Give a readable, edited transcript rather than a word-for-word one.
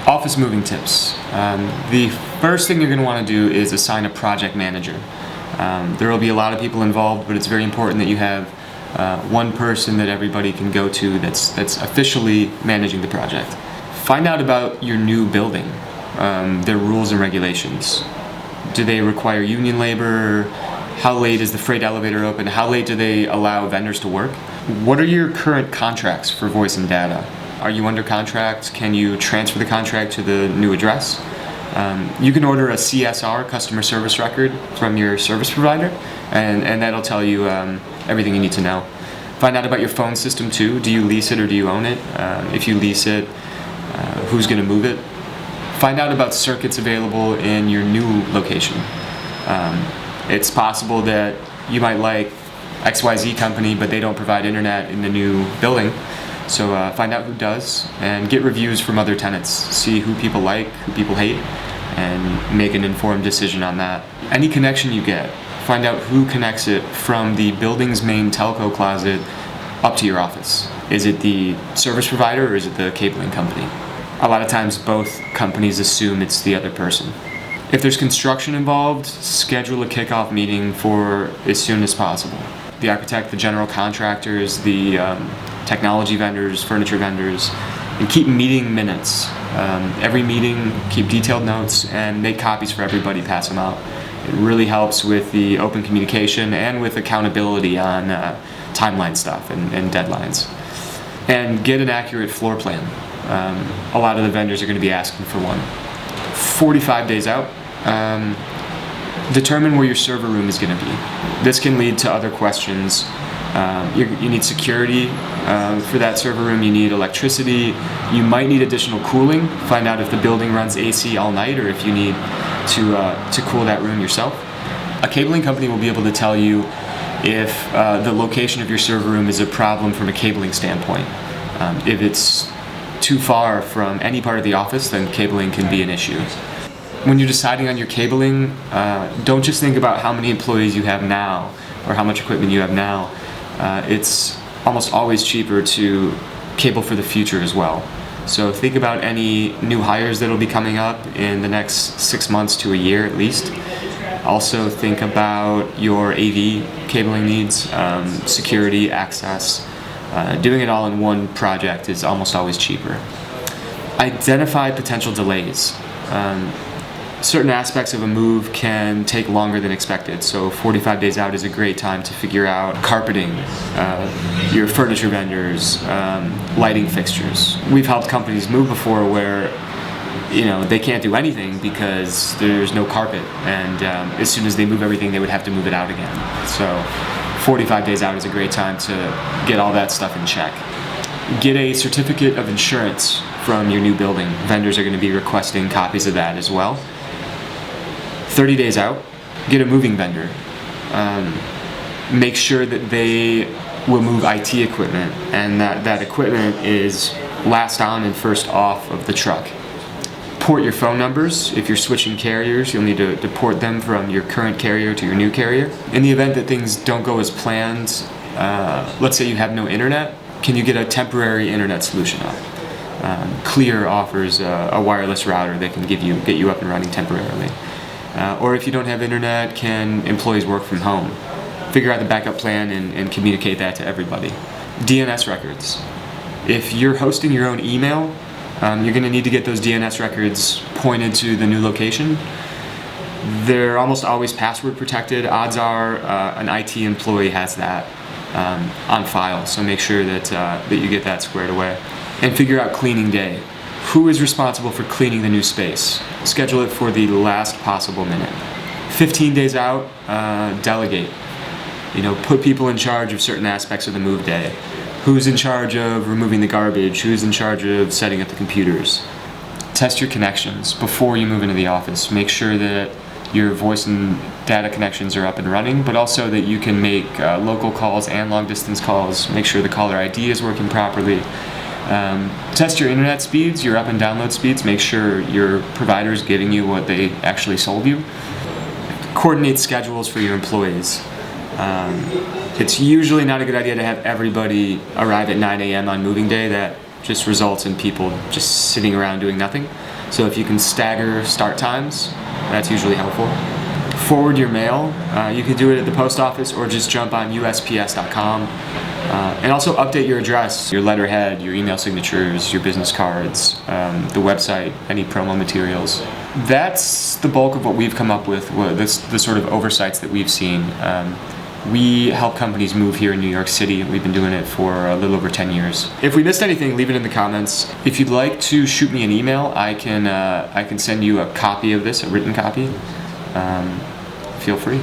Office moving tips. The first thing you're going to want to do is assign a project manager. There will be a lot of people involved, but it's very important that you have one person that everybody can go to that's officially managing the project. Find out about your new building, their rules and regulations. Do they require union labor? How late is the freight elevator open? How late do they allow vendors to work? What are your current contracts for voice and data? Are you under contract? Can you transfer the contract to the new address? You can order a CSR, customer service record, from your service provider, and that'll tell you everything you need to know. Find out about your phone system too. Do you lease it or do you own it? If you lease it, who's going to move it? Find out about circuits available in your new location. It's possible that you might like XYZ company, but they don't provide internet in the new building. So find out who does and get reviews from other tenants. See who people like, who people hate, and make an informed decision on that. Any connection you get, find out who connects it from the building's main telco closet up to your office. Is it the service provider or is it the cabling company? A lot of times both companies assume it's the other person. If there's construction involved, schedule a kickoff meeting for as soon as possible. The architect, the general contractors, the technology vendors, furniture vendors, and keep meeting minutes. Every meeting, keep detailed notes and make copies for everybody, pass them out. It really helps with the open communication and with accountability on timeline stuff and deadlines. And get an accurate floor plan. A lot of the vendors are going to be asking for one. 45 days out, determine where your server room is going to be. This can lead to other questions. You need security for that server room. You need electricity. You might need additional cooling. Find out if the building runs AC all night or if you need to cool that room yourself. A cabling company will be able to tell you if the location of your server room is a problem from a cabling standpoint. If it's too far from any part of the office, then cabling can be an issue. When you're deciding on your cabling, don't just think about how many employees you have now or how much equipment you have now. It's almost always cheaper to cable for the future as well. So think about any new hires that will be coming up in the next 6 months to a year at least. Also think about your AV cabling needs, security, access. Doing it all in one project is almost always cheaper. Identify potential delays. Certain aspects of a move can take longer than expected, so 45 days out is a great time to figure out carpeting, your furniture vendors, lighting fixtures. We've helped companies move before where they can't do anything because there's no carpet, and as soon as they move everything, they would have to move it out again. So 45 days out is a great time to get all that stuff in check. Get a certificate of insurance from your new building. Vendors are going to be requesting copies of that as well. 30 days out, get a moving vendor. Make sure that they will move IT equipment and that equipment is last on and first off of the truck. Port your phone numbers. If you're switching carriers, you'll need to port them from your current carrier to your new carrier. In the event that things don't go as planned, let's say you have no internet, can you get a temporary internet solution up? Clear offers a wireless router that can get you up and running temporarily. Or if you don't have internet, can employees work from home? Figure out the backup plan and communicate that to everybody. DNS records. If you're hosting your own email, you're going to need to get those DNS records pointed to the new location. They're almost always password protected. Odds are an IT employee has that on file, so make sure that you get that squared away. And figure out cleaning day. Who is responsible for cleaning the new space? Schedule it for the last possible minute. 15 days out, delegate. Put people in charge of certain aspects of the move day. Who's in charge of removing the garbage? Who's in charge of setting up the computers? Test your connections before you move into the office. Make sure that your voice and data connections are up and running, but also that you can make local calls and long distance calls. Make sure the caller ID is working properly. Test your internet speeds, your up and download speeds. Make sure your provider is giving you what they actually sold you. Coordinate schedules for your employees. It's usually not a good idea to have everybody arrive at 9 a.m. on moving day. That just results in people just sitting around doing nothing. So if you can stagger start times, that's usually helpful. Forward your mail. You can do it at the post office or just jump on USPS.com. And also update your address, your letterhead, your email signatures, your business cards, the website, any promo materials. That's the bulk of what we've come up with, the sort of oversights that we've seen. We help companies move here in New York City. We've been doing it for a little over 10 years. If we missed anything, leave it in the comments. If you'd like to shoot me an email, I can send you a copy of this, a written copy. Feel free.